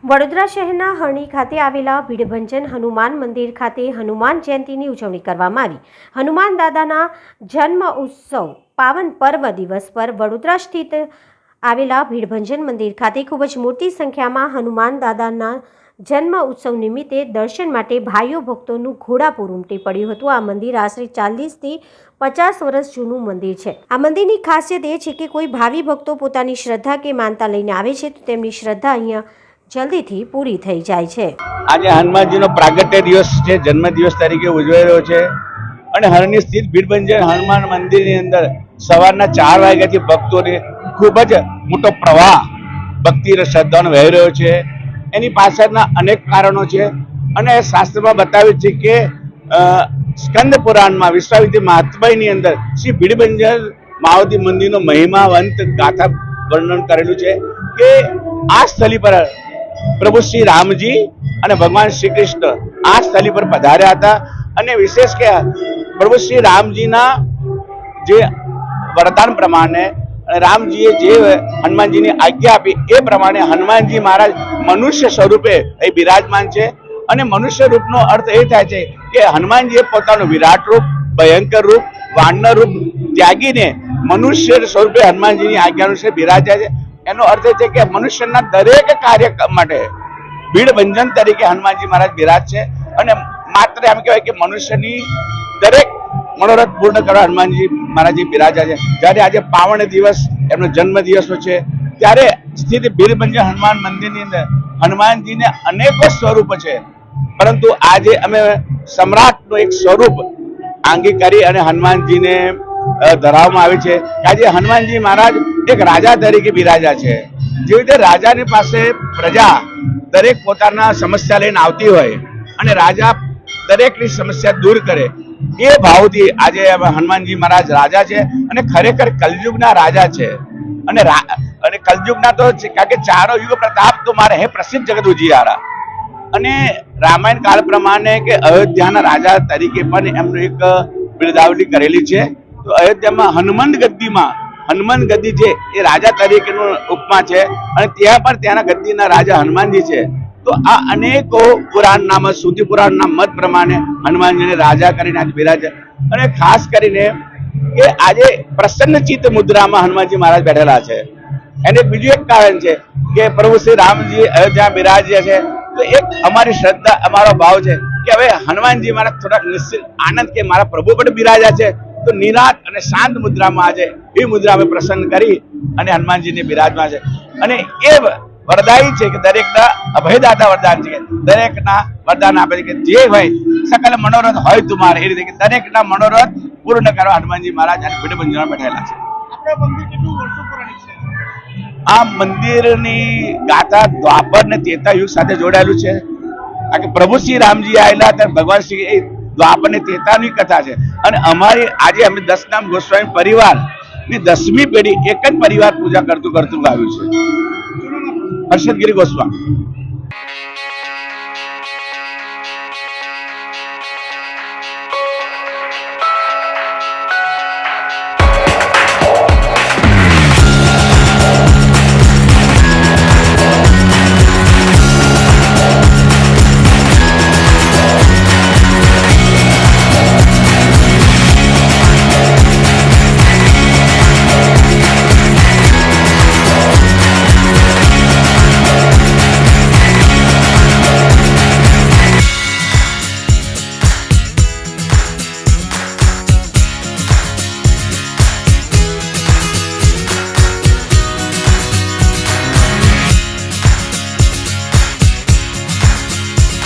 વડોદરા શહેરના હરણી ખાતે આવેલા ભીડભંજન હનુમાન મંદિર ખાતે હનુમાન જયંતીની ઉજવણી કરવામાં આવી। હનુમાન દાદાના જન્મ ઉત્સવ પાવન પર્વ દિવસ પર વડોદરા સ્થિત આવેલા ભીડભંજન મંદિર ખાતે ખૂબ જ મોટી સંખ્યામાં હનુમાન દાદાના જન્મ ઉત્સવ નિમિત્તે દર્શન માટે ભાઈઓ ભક્તોનું ઘોડાપૂર ઉમટી પડ્યું હતું। આ મંદિર આશરે 40 થી 50 વર્ષ જૂનું મંદિર છે। આ મંદિરની ખાસિયત એ છે કે કોઈ ભાવિ ભક્તો પોતાની શ્રદ્ધા કે માનતા લઈને આવે છે તો તેમની શ્રદ્ધા અહીંયા જલ્દીથી પૂરી થઈ જાય છે। આજે હનુમાનજીનો પ્રાગટ્ય દિવસ છે, જન્મ દિવસ તરીકે ઉજવાઈ રહ્યો છે અને હરણી સ્થિત ભીડભંજન હનુમાન મંદિરની અંદર સવારના 4 વાગ્યાથી ભક્તોને ખૂબ જ મોટો પ્રવાહ ભક્તિ અને શ્રદ્ધાનો વહી રહ્યો છે। એની પાછળના અનેક કારણો છે અને શાસ્ત્રમાં બતાવ્યું છે કે સ્કંદ પુરાણમાં વિશ્વામિત્ર મહાત્મ્યની અંદર શ્રી ભીડભંજન મહાદેવ મંદિરનો મહિમાવંત ગાથા વર્ણન કરેલું છે કે આ સ્થળી પર પ્રભુ શ્રી રામજી અને ભગવાન શ્રી કૃષ્ણ આ સ્થળી પર પધાર્યા હતા અને વિશેષ કે પ્રભુ શ્રી રામજીના જે વરદાન પ્રમાણે રામજીએ જે હનુમાનજીની આજ્ઞા આપી એ પ્રમાણે હનુમાનજી મહારાજ મનુષ્ય સ્વરૂપે એ બિરાજમાન છે અને મનુષ્ય રૂપનો અર્થ એ થાય છે કે હનુમાનજીએ પોતાનું વિરાટ રૂપ, ભયંકર રૂપ, વાનર રૂપ ત્યાગીને મનુષ્ય સ્વરૂપે હનુમાનજીની આજ્ઞાનુસાર બિરાજ્યા છે। એનો અર્થ એ છે કે મનુષ્યના દરેક કાર્ય માટે ભીડભંજન તરીકે હનુમાનજી મહારાજ બિરાજ છે અને માત્ર એમ કહેવાય કે મનુષ્યની દરેક મનોરથ પૂર્ણ કરવા હનુમાનજી મહારાજ બિરાજ્યા છે। જ્યારે આજે પાવન દિવસ એમનો જન્મ દિવસ છે ત્યારે સ્થિત ભીડભંજન હનુમાન મંદિરની અંદર હનુમાનજીને અનેકો સ્વરૂપ છે, પરંતુ આજે અમે સમ્રાટનું એક સ્વરૂપ આંગીકારી અને હનુમાનજીને ધરાવવામાં આવે છે। આજે હનુમાનજી મહારાજ એક રાજા તરીકે બિરાજ્યા છે। જેવી રીતે રાજાની પાસે પ્રજા દરેક પોતાના સમસ્યા લઈને આવતી હોય અને રાજા દરેકની સમસ્યા દૂર કરે એ ભાવથી આજે હનુમાનજી મહારાજ રાજા છે અને ખરેખર કલયુગના રાજા છે અને કલયુગના તો કારણ કે ચારો યુગ પ્રતાપ તો મારે હે પ્રસિદ્ધ જગત ઉજિયારા અને રામાયણ કાળ પ્રમાણે કે અયોધ્યાના રાજા તરીકે પણ એમનું એક બિરદાવલી કરેલી છે। તો અયોધ્યામાં હનુમાન ગદ્દી છે એ રાજા તરીકેનું ઉપમા છે અને ત્યાં પણ ત્યાંના ગદ્દીના રાજા હનુમાનજી છે। તો આ અનેકો પુરાણના શ્રુતિ પુરાણના મત પ્રમાણે હનુમાનજીને રાજા કરીને આજે બિરાજે અને ખાસ કરીને કે આજે પ્રસન્નચિત્ત મુદ્રામાં હનુમાનજી મહારાજ બેઠેલા છે। એને બીજું એક કારણ છે કે પ્રભુ શ્રી રામજી અયોધ્યા બિરાજ્યા છે તો એક અમારી શ્રદ્ધા અમારો ભાવ છે કે હવે હનુમાનજી મહારાજ થોડાક નિશ્ચિત આનંદ કે મારા પ્રભુ પણ બિરાજ્યા છે તો નિરાત અને શાંત મુદ્રામાં આજે એ મુદ્રા અમે પ્રસન્ન કરી અને હનુમાનજીને બિરાજમાં છે અને એ વરદાયી છે કે દરેકના અભયદાતા વરદાન છે કે દરેકના વરદાન આપે છે કે જે હોય સકલ મનોરથ હોય તુમારે એ રીતે કે દરેકના મનોરથ પૂર્ણ કરવા હનુમાનજી મહારાજ અને ભીડભંજનમાં બેઠેલા છે। આ મંદિરની ગાથા દ્વાપર ને ત્રેતા યુગ સાથે જોડાયેલું છે કારણ કે પ્રભુ શ્રી રામજી આવેલા ત્યારે ભગવાન શ્રી દ્વાપર ને ત્રેતાની કથા છે અને અમારી આજે અમે 10 નામ ગોસ્વામી પરિવાર ની 10મી પેઢી એક જ પરિવાર પૂજા કરતું આવ્યું છે। હર્ષદગીરી ગોસ્વામી।